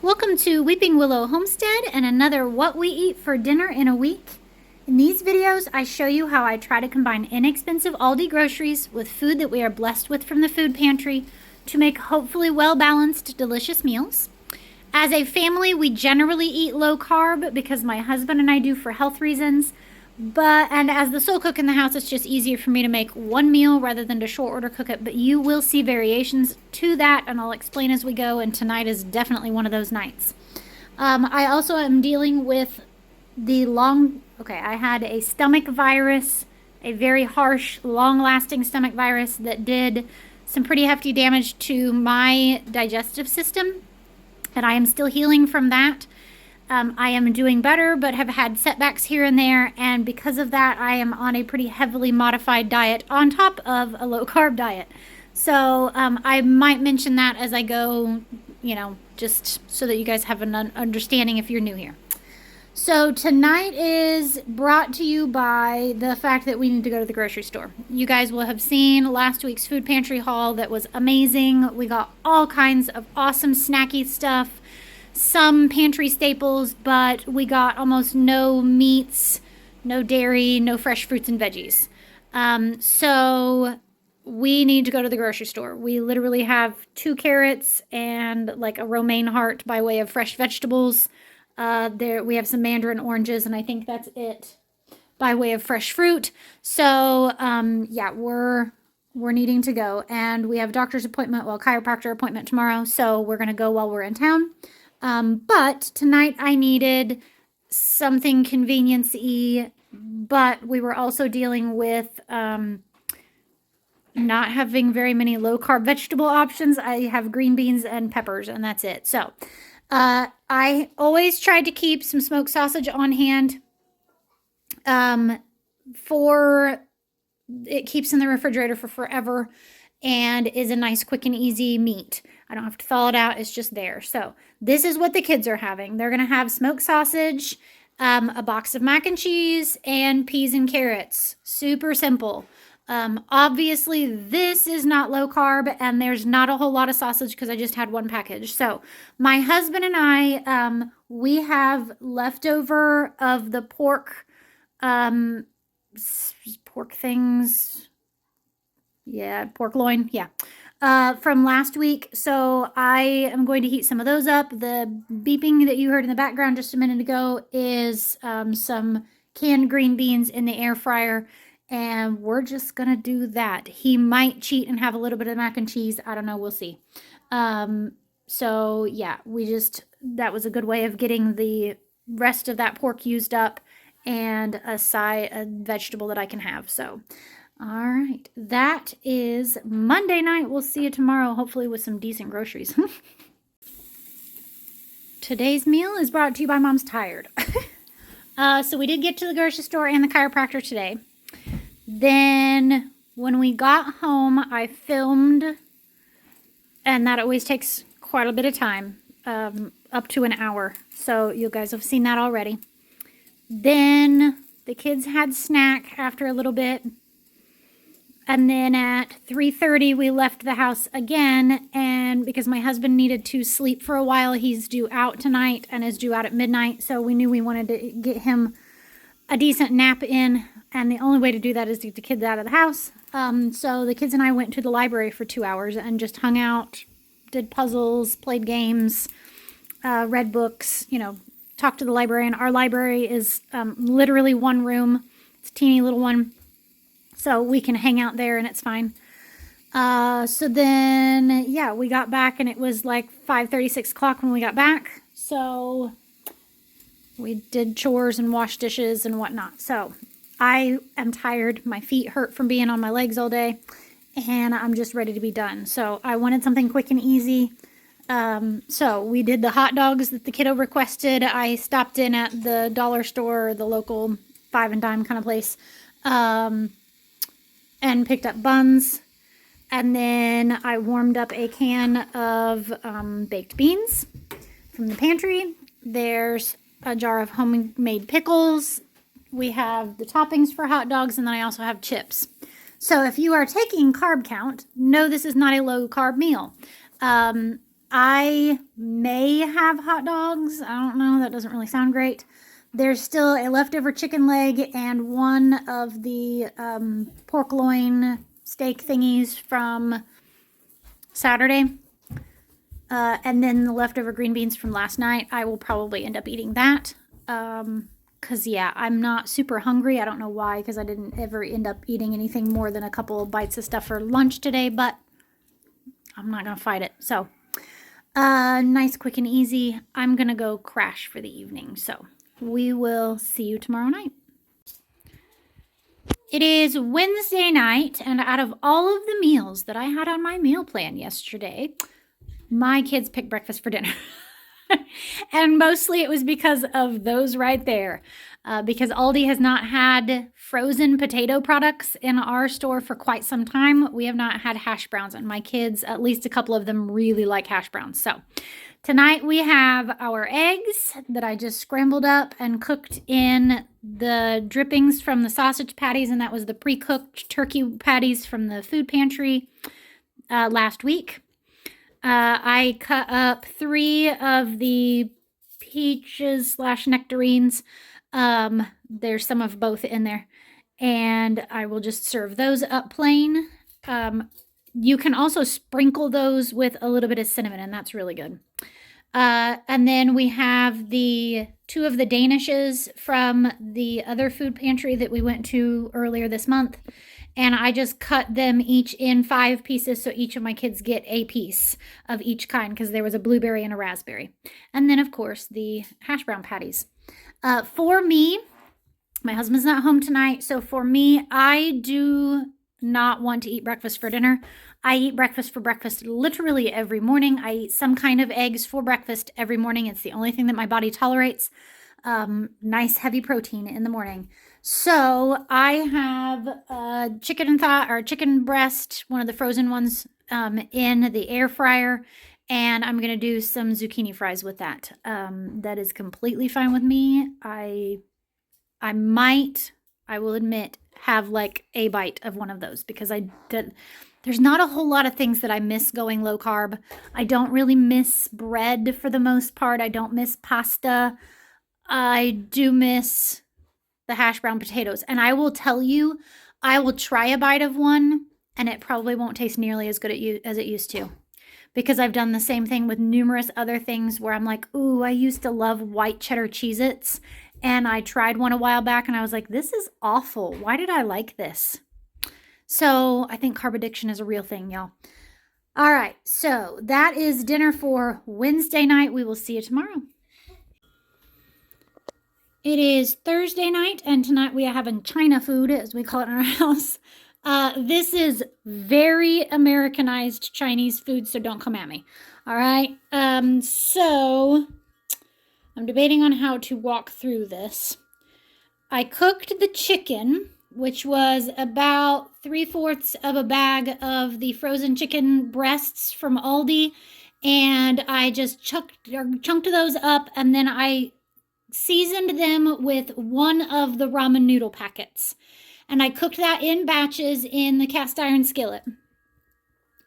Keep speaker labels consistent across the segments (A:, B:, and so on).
A: Welcome to Weeping Willow Homestead and another What We Eat for Dinner in a Week. In these videos, I show you how I try to combine inexpensive Aldi groceries with food that we are blessed with from the food pantry to make hopefully well-balanced, delicious meals. As a family, we generally eat low carb because my husband and I do for health reasons. And as the sole cook in the house, it's just easier for me to make one meal rather than to short order cook it. But you will see variations to that, and I'll explain as we go. And tonight is definitely one of those nights. I also am dealing with I had a stomach virus, a very harsh, long-lasting stomach virus that did some pretty hefty damage to my digestive system. And I am still healing from that. I am doing better, but have had setbacks here and there. And because of that, I am on a pretty heavily modified diet on top of a low carb diet. So I might mention that as I go, just so that you guys have an understanding if you're new here. So tonight is brought to you by the fact that we need to go to the grocery store. You guys will have seen last week's food pantry haul that was amazing. We got all kinds of awesome snacky stuff. Some pantry staples, but we got almost no meats, no dairy, no fresh fruits and veggies. So we need to go to the grocery store. We literally have 2 carrots and like a romaine heart by way of fresh vegetables. There we have some mandarin oranges, and I think that's it by way of fresh fruit. So we're needing to go, and we have a doctor's appointment, chiropractor appointment tomorrow. So we're gonna go while we're in town. But tonight I needed something convenience-y, but we were also dealing with not having very many low-carb vegetable options. I have green beans and peppers, and that's it. So I always tried to keep some smoked sausage on hand it keeps in the refrigerator for forever and is a nice, quick, and easy meat. I don't have to thaw it out. It's just there. So this is what the kids are having. They're going to have smoked sausage, a box of mac and cheese, and peas and carrots. Super simple. Obviously, this is not low carb, and there's not a whole lot of sausage because I just had one package. So my husband and I, we have leftover of the pork things. Yeah, pork loin. Yeah. From last week. So I am going to heat some of those up. The beeping that you heard in the background just a minute ago is some canned green beans in the air fryer. And we're just going to do that. He might cheat and have a little bit of mac and cheese. I don't know. We'll see. So yeah, that was a good way of getting the rest of that pork used up and a vegetable that I can have. So all right, that is Monday night. We'll see you tomorrow, hopefully with some decent groceries. Today's meal is brought to you by Mom's Tired. So we did get to the grocery store and the chiropractor today. Then when we got home, I filmed, and that always takes quite a bit of time, up to an hour. So you guys have seen that already. Then the kids had snack after a little bit. And then at 3:30, we left the house again. And because my husband needed to sleep for a while, he's due out tonight and is due out at midnight. So we knew we wanted to get him a decent nap in. And the only way to do that is to get the kids out of the house. So the kids and I went to the library for 2 hours and just hung out, did puzzles, played games, read books, talked to the librarian. Our library is literally one room. It's a teeny little one. So we can hang out there and it's fine. So then, we got back and it was like 5:30, 6 o'clock when we got back. So we did chores and washed dishes and whatnot. So I am tired. My feet hurt from being on my legs all day. And I'm just ready to be done. So I wanted something quick and easy. So we did the hot dogs that the kiddo requested. I stopped in at the dollar store, the local 5 and dime kind of place. And picked up buns, and then I warmed up a can of baked beans from the pantry. There's a jar of homemade pickles. We have the toppings for hot dogs, and then I also have chips. So if you are taking carb count, no, this is not a low carb meal. I may have hot dogs. I don't know. That doesn't really sound great. There's still a leftover chicken leg and one of the pork loin steak thingies from Saturday. And then the leftover green beans from last night. I will probably end up eating that. Because, yeah, I'm not super hungry. I don't know why, because I didn't ever end up eating anything more than a couple of bites of stuff for lunch today. But I'm not going to fight it. So, nice, quick, and easy. I'm going to go crash for the evening. So, we will see you tomorrow night. It is Wednesday night, and out of all of the meals that I had on my meal plan yesterday, my kids picked breakfast for dinner. And mostly it was because of those right there. Because Aldi has not had frozen potato products in our store for quite some time. We have not had hash browns, and my kids, at least a couple of them, really like hash browns. So tonight we have our eggs that I just scrambled up and cooked in the drippings from the sausage patties, and that was the pre-cooked turkey patties from the food pantry last week. I cut up 3 of the peaches / nectarines. There's some of both in there. And I will just serve those up plain. You can also sprinkle those with a little bit of cinnamon, and that's really good. And then we have the 2 of the Danishes from the other food pantry that we went to earlier this month. And I just cut them each in 5 pieces, so each of my kids get a piece of each kind, because there was a blueberry and a raspberry. And then, of course, the hash brown patties. For me, my husband's not home tonight, so for me, I do not want to eat breakfast for dinner. I eat breakfast for breakfast literally every morning. I eat some kind of eggs for breakfast every morning. It's the only thing that my body tolerates. Nice heavy protein in the morning. So I have chicken thigh or chicken breast, one of the frozen ones, in the air fryer, and I'm gonna do some zucchini fries with that. That is completely fine with me. I will admit, have like a bite of one of those, because there's not a whole lot of things that I miss going low carb. I don't really miss bread for the most part. I don't miss pasta. I do miss the hash brown potatoes. And I will tell you, I will try a bite of one, and it probably won't taste nearly as good as it used to. Because I've done the same thing with numerous other things where I'm like, ooh, I used to love white cheddar Cheez-Its. And I tried one a while back, and I was like, this is awful. Why did I like this? So I think carb addiction is a real thing, y'all. All right, so that is dinner for Wednesday night. We will see you tomorrow. It is Thursday night, and tonight we are having China food, as we call it in our house. This is very Americanized Chinese food, so don't come at me. All right, so I'm debating on how to walk through this. I cooked the chicken, which was about 3/4 of a bag of the frozen chicken breasts from Aldi, and I just chunked those up, and then I seasoned them with one of the ramen noodle packets. And I cooked that in batches in the cast iron skillet.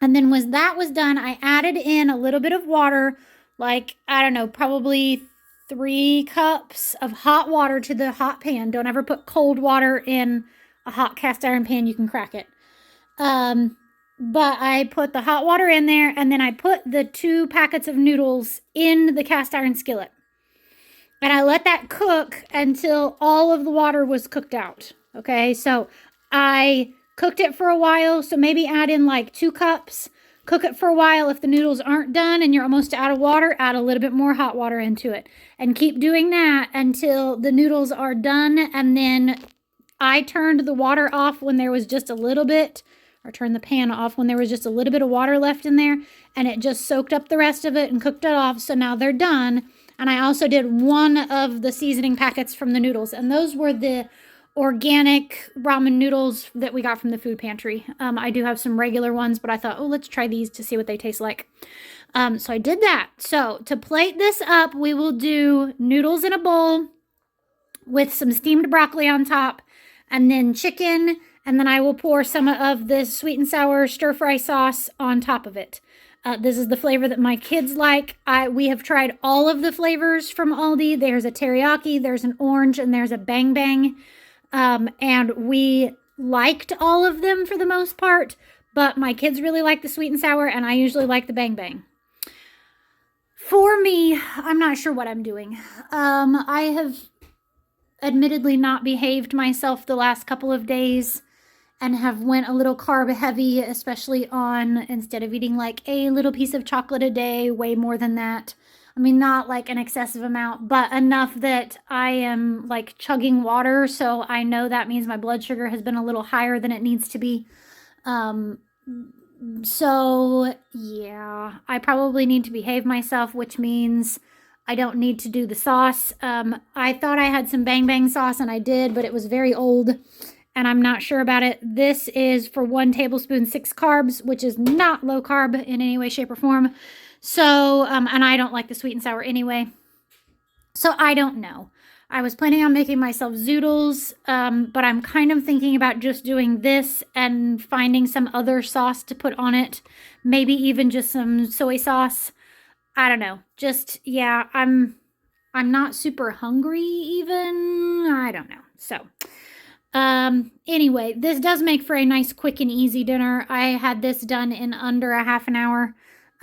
A: And then when that was done, I added in a little bit of water, like, I don't know, probably 3 cups of hot water to the hot pan. Don't ever put cold water in a hot cast iron pan. You can crack it. But I put the hot water in there, and then I put the 2 packets of noodles in the cast iron skillet. And I let that cook until all of the water was cooked out. Okay, so I cooked it for a while. So maybe add in like 2 cups. Cook it for a while. If the noodles aren't done and you're almost out of water, add a little bit more hot water into it. And keep doing that until the noodles are done. And then I turned the water off when there was just a little bit, or turned the pan off when there was just a little bit of water left in there. And it just soaked up the rest of it and cooked it off. So now they're done. And I also did one of the seasoning packets from the noodles. And those were the organic ramen noodles that we got from the food pantry. I do have some regular ones, but I thought, oh, let's try these to see what they taste like. So I did that. So to plate this up, we will do noodles in a bowl with some steamed broccoli on top, and then chicken. And then I will pour some of this sweet and sour stir fry sauce on top of it. This is the flavor that my kids like. We have tried all of the flavors from Aldi. There's a teriyaki, there's an orange, and there's a bang bang. And we liked all of them for the most part, but my kids really like the sweet and sour, and I usually like the bang bang. For me, I'm not sure what I'm doing. I have admittedly not behaved myself the last couple of days and have went a little carb heavy, especially on, instead of eating like a little piece of chocolate a day, way more than that. I mean, not like an excessive amount, but enough that I am like chugging water. So I know that means my blood sugar has been a little higher than it needs to be. So yeah, I probably need to behave myself, which means I don't need to do the sauce. I thought I had some bang bang sauce and I did, but it was very old and I'm not sure about it. This is for 1 tablespoon, 6 carbs, which is not low carb in any way, shape, or form. So, and I don't like the sweet and sour anyway. So I don't know. I was planning on making myself zoodles, but I'm kind of thinking about just doing this and finding some other sauce to put on it. Maybe even just some soy sauce. I don't know. Just, yeah, I'm not super hungry even. I don't know. So, anyway, this does make for a nice, quick, and easy dinner. I had this done in under a half an hour.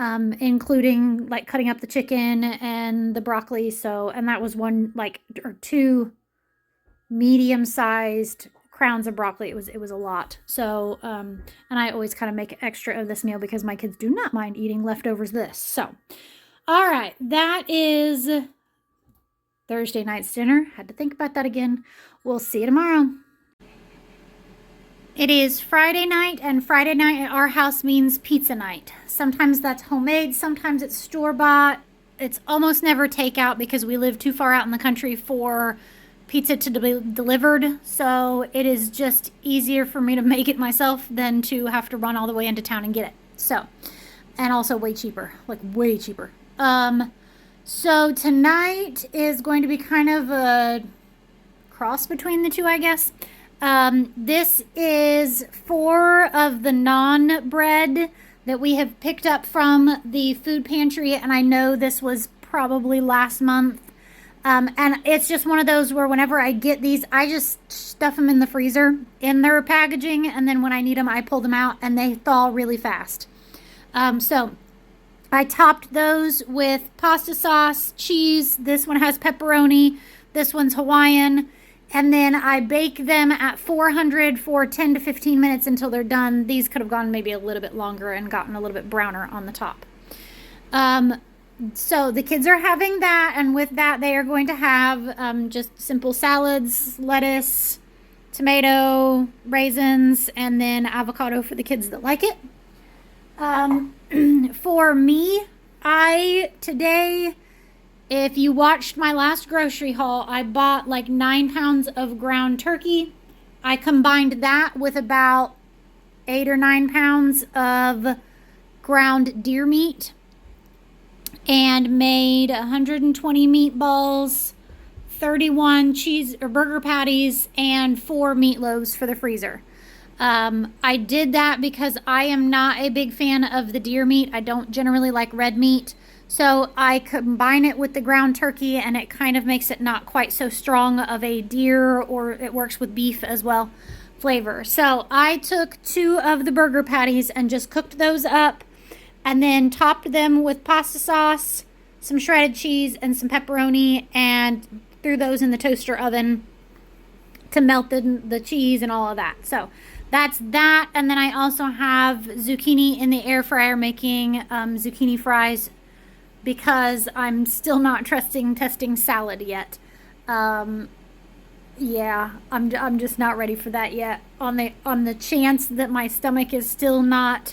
A: Including like cutting up the chicken and the broccoli. So, and that was 2 medium-sized crowns of broccoli. It was a lot. So, and I always kind of make extra of this meal because my kids do not mind eating leftovers this. So, all right, that is Thursday night's dinner. Had to think about that again. We'll see you tomorrow. It is Friday night, and Friday night at our house means pizza night. Sometimes that's homemade, sometimes it's store-bought. It's almost never takeout because we live too far out in the country for pizza to be delivered. So it is just easier for me to make it myself than to have to run all the way into town and get it. So, and also way cheaper, like way cheaper. So tonight is going to be kind of a cross between the two, I guess. This is 4 of the naan bread that we have picked up from the food pantry, and I know this was probably last month. And it's just one of those where whenever I get these, I just stuff them in the freezer in their packaging, and then when I need them, I pull them out, and they thaw really fast. So I topped those with pasta sauce, cheese. This one has pepperoni. This one's Hawaiian. And then I bake them at 400 for 10 to 15 minutes until they're done. These could have gone maybe a little bit longer and gotten a little bit browner on the top. So the kids are having that, and with that they are going to have just simple salads, lettuce, tomato, raisins, and then avocado for the kids that like it. For me, today... If you watched my last grocery haul, I bought like 9 pounds of ground turkey. I combined that with about 8 or 9 pounds of ground deer meat and made 120 meatballs, 31 cheese or burger patties, and 4 meatloaves for the freezer. I did that because I am not a big fan of the deer meat. I don't generally like red meat. So I combine it with the ground turkey, and it kind of makes it not quite so strong of a deer, or it works with beef as well, flavor. So I took 2 of the burger patties and just cooked those up and then topped them with pasta sauce, some shredded cheese, and some pepperoni, and threw those in the toaster oven to melt the cheese and all of that. So that's that. And then I also have zucchini in the air fryer making zucchini fries, because I'm still not testing salad yet. Yeah, I'm just not ready for that yet. On the chance that my stomach is still not,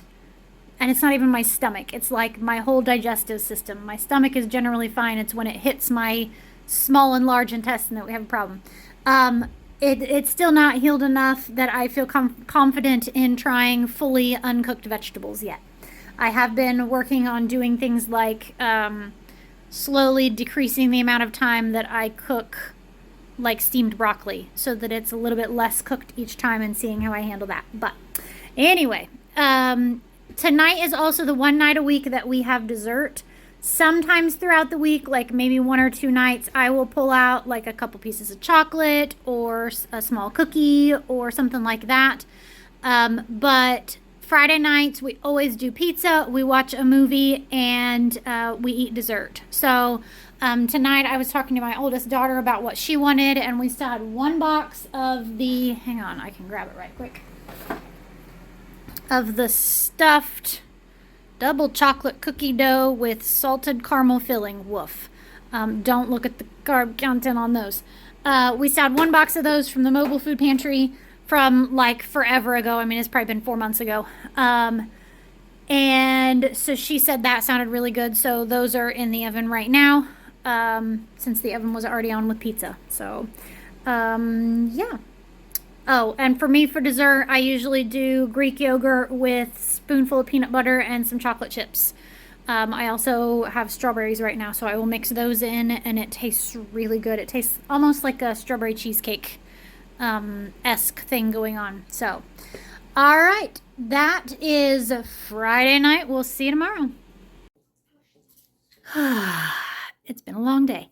A: and it's not even my stomach, it's like my whole digestive system. My stomach is generally fine. It's when it hits my small and large intestine that we have a problem. It's still not healed enough that I feel confident in trying fully uncooked vegetables yet. I have been working on doing things like slowly decreasing the amount of time that I cook like steamed broccoli so that it's a little bit less cooked each time, and seeing how I handle that. But anyway, Tonight is also the one night a week that we have dessert. Sometimes throughout the week, like maybe 1 or 2 nights, I will pull out like a couple pieces of chocolate or a small cookie or something like that. But Friday nights, we always do pizza, we watch a movie, and we eat dessert. So tonight I was talking to my oldest daughter about what she wanted, and we still had one box of the, hang on, I can grab it right quick, of the stuffed double chocolate cookie dough with salted caramel filling. Woof. Don't look at the carb content on those. We still had one box of those from the mobile food pantry from like forever ago. I mean, it's probably been 4 months ago. And so she said that sounded really good. So those are in the oven right now, since the oven was already on with pizza. So, yeah. Oh, and for me, for dessert, I usually do Greek yogurt with a spoonful of peanut butter and some chocolate chips. I also have strawberries right now, so I will mix those in, and it tastes really good. It tastes almost like a strawberry cheesecake esque thing going on. So, all right, that is Friday night. We'll see you tomorrow. It's been a long day.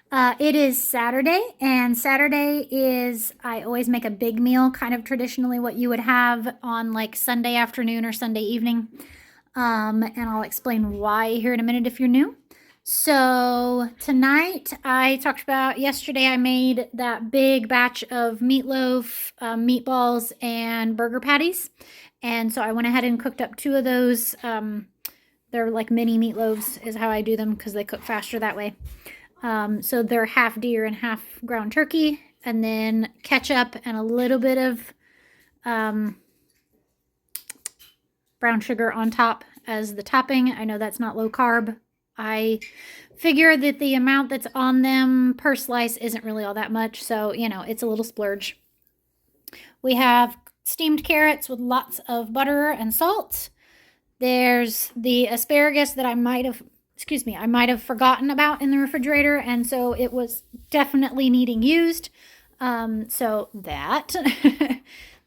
A: It is Saturday, and Saturday is, I always make a big meal, kind of traditionally what you would have on like Sunday afternoon or Sunday evening. And I'll explain why here in a minute if you're new. So tonight, I talked about yesterday, I made that big batch of meatloaf, meatballs, and burger patties. And so I went ahead and cooked up 2 of those. They're like mini meatloaves is how I do them because they cook faster that way. So they're half deer and half ground turkey, and then ketchup and a little bit of brown sugar on top as the topping. I know that's not low carb. I figure that the amount that's on them per slice isn't really all that much, so, you know, it's a little splurge. We have steamed carrots with lots of butter and salt. There's the asparagus that I might have forgotten about in the refrigerator, and so it was definitely needing used. So that.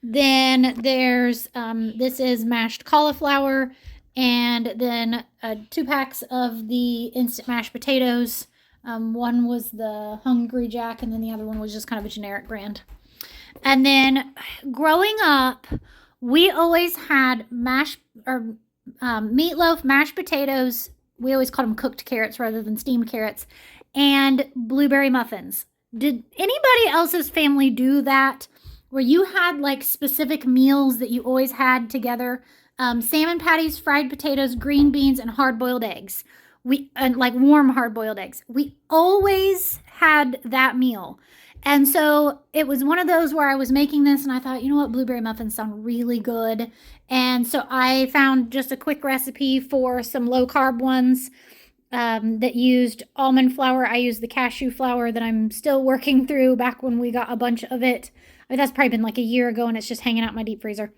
A: Then there's, this is mashed cauliflower, and then 2 packs of the instant mashed potatoes. One was the Hungry Jack, and then the other one was just kind of a generic brand. And then growing up, we always had meatloaf, mashed potatoes. We always called them cooked carrots rather than steamed carrots, and blueberry muffins. Did anybody else's family do that, where you had like specific meals that you always had together? Salmon patties, fried potatoes, green beans, and hard-boiled eggs. Like warm hard-boiled eggs. We always had that meal. And so it was one of those where I was making this and I thought, you know what, blueberry muffins sound really good. And so I found just a quick recipe for some low-carb ones that used almond flour. I used the cashew flour that I'm still working through back when we got a bunch of it. I mean, that's probably been like a year ago, and it's just hanging out in my deep freezer.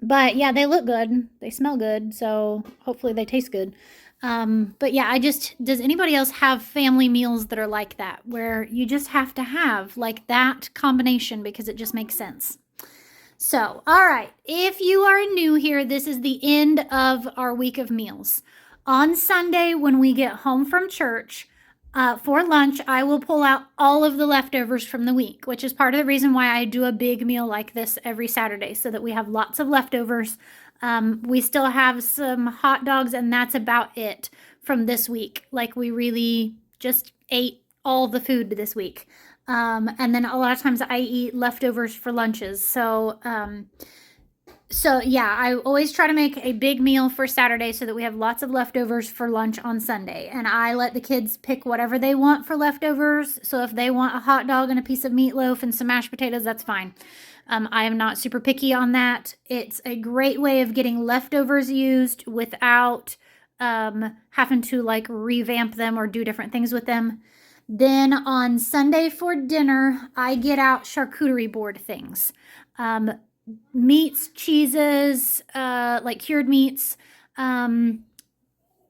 A: But yeah, they look good. They smell good, so hopefully they taste good. But yeah, does anybody else have family meals that are like that, where you just have to have like that combination because it just makes sense? So, all right, if you are new here, this is the end of our week of meals. On Sunday, when we get home from church, for lunch, I will pull out all of the leftovers from the week, which is part of the reason why I do a big meal like this every Saturday, so that we have lots of leftovers. We still have some hot dogs, and that's about it from this week. Like, we really just ate all the food this week. And then a lot of times I eat leftovers for lunches. So yeah, I always try to make a big meal for Saturday so that we have lots of leftovers for lunch on Sunday. And I let the kids pick whatever they want for leftovers. So if they want a hot dog and a piece of meatloaf and some mashed potatoes, that's fine. I am not super picky on that. It's a great way of getting leftovers used without having to like revamp them or do different things with them. Then on Sunday for dinner, I get out charcuterie board things. Meats, cheeses, like cured meats,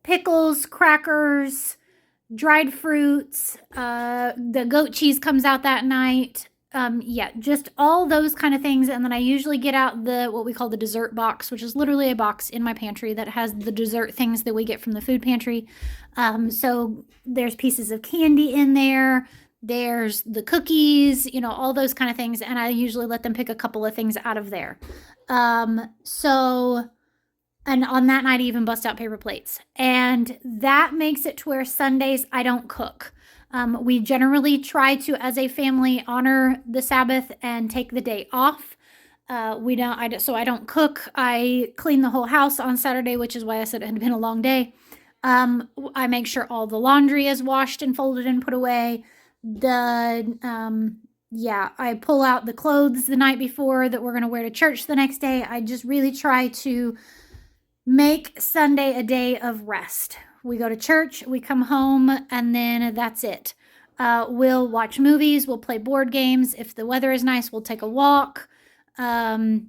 A: pickles, crackers, dried fruits. The goat cheese comes out that night. yeah, just all those kind of things. And then I usually get out what we call the dessert box, which is literally a box in my pantry that has the dessert things that we get from the food pantry. So there's pieces of candy in there. There's the cookies, all those kind of things. And I usually let them pick a couple of things out of there. And on that night, I even bust out paper plates. And that makes it to where Sundays I don't cook. We generally try to, as a family, honor the Sabbath and take the day off. So I don't cook. I clean the whole house on Saturday, which is why I said it had been a long day. I make sure all the laundry is washed and folded and put away. I pull out the clothes the night before that we're going to wear to church the next day. I just really try to make Sunday a day of rest. We go to church, we come home, and then that's it. We'll watch movies, we'll play board games. If the weather is nice, we'll take a walk. The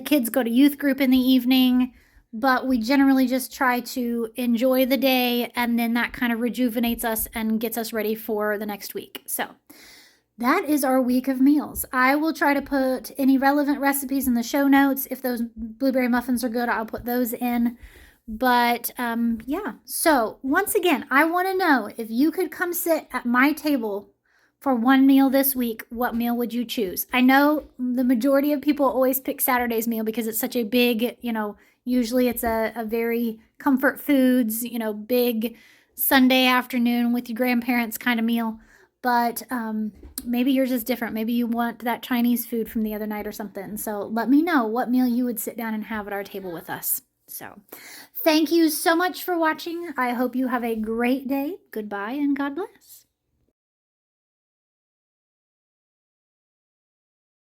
A: kids go to youth group in the evening, but we generally just try to enjoy the day, and then that kind of rejuvenates us and gets us ready for the next week. So that is our week of meals. I will try to put any relevant recipes in the show notes. If those blueberry muffins are good, I'll put those in. But yeah, so once again, I want to know, if you could come sit at my table for one meal this week, what meal would you choose? I know the majority of people always pick Saturday's meal because it's such a big, usually it's a very comfort foods, big Sunday afternoon with your grandparents kind of meal. But maybe yours is different. Maybe you want that Chinese food from the other night or something. So let me know what meal you would sit down and have at our table with us. So thank you so much for watching. I hope you have a great day. Goodbye and God bless.